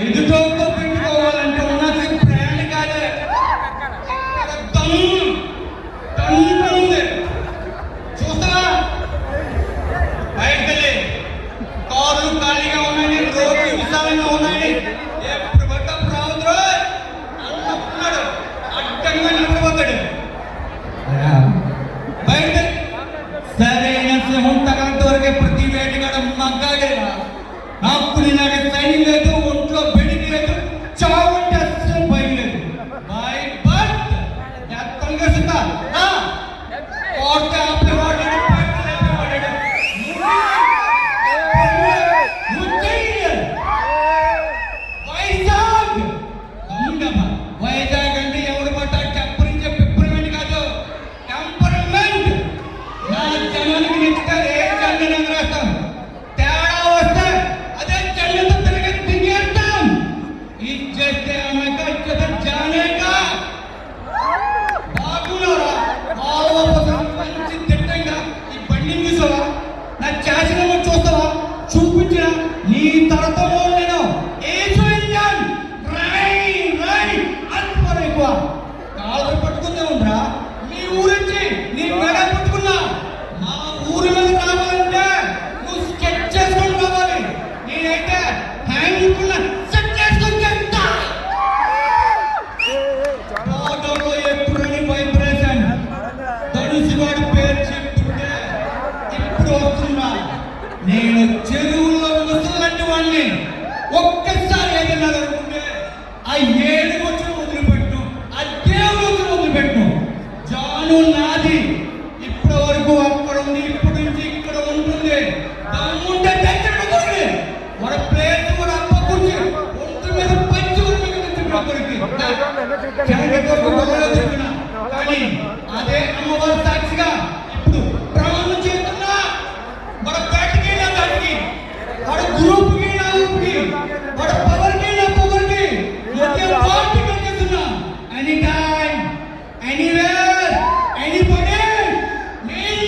ఎదుటోతో పెట్టుకోవాలంటే ఉన్నది ప్రయాణికాలే చూస్తావా బయటకెళ్ళి కార్లు ఖాళీగా ఉన్నాయి, రోడ్లు విశాలంగా ఉన్నాయి. ఎప్పుడు పడ్డ రావద్దు అన్నప్పుడు అడ్డంగా నిలబడతాడు. బయట సరైన సింహం తగలంత వరకే ప్రతి వేటగాడ మగ్గాడేరా. నాకు నాకు సైన్ లేదు, ఒంట్లో బెడికి లేదు, చావంటే అస్సలు భయం లేదు. బై బర్త్ ఎత్తంగా సిద్ధా కోట ఆపేవాడు వైజాగ్ వైజాగ్ అంటే ఎవరు పట్ట టెంపరించే పిప్పరమెంట్ కాదు, టెంపరమెంట్. నా జనానికి నెచ్చుతారు ఏ జన్మ రాస్తాం. తేడా వస్తే అదే జన్మతో తిరిగి తిరిగేస్తాం. ఇది చేస్తే అనక జానేగా బాగున్నారా మంచి దిట్టంగా ఈ బండి చూసావా, నా చేసిన చూస్తావా, చూపించిన నీ తరతో నేను ఎక్కువ కాళ్ళు పట్టుకుందే ఉందా. మీ ఊరించి నీ మెడ పట్టుకున్నా. మా ఊరి మీద రావాలంటే నువ్వు స్కెచ్ చేసుకొని రావాలి. నేనైతే హ్యాంగ్ సెట్ చేసుకొని చెప్తా. ఆటోలో ఎప్పుడని వైబ్రేషన్ ధనుసుగాడి పేరు చెప్తుంటే ఇప్పుడు వస్తున్నా. నేను చెరువుల్లో ముసలంటి వాడిని. ఒక్కసారి ఏదైనా జరుగుతుంటే ఆ 7 రోజులు వదిలిపెట్టు, ఆ దేవుడు వదిలిపెట్టు. జాను నాది. ఇప్పటి వరకు అక్కడ ఉంది, ఇప్పటి నుంచి ఇక్కడ ఉంటుంది. దమ్ముంటే దగ్గరికి మన ప్లేట్ కూడా అప్ప కూర్చి ఒంటి మీద పంచి కానీ అదే అమ్మవారి సాక్షిగా ఇప్పుడు ప్రమాణం చేస్తున్నా. మన బయటికి నా దానికి, మన గ్రూప్కి నా గ్రూప్కి, మన పవర్కి నా పవర్కి, పార్టీకి చేస్తున్నా. ఎనీ టైం ఎనీవేర్ ఎనీబడి నేను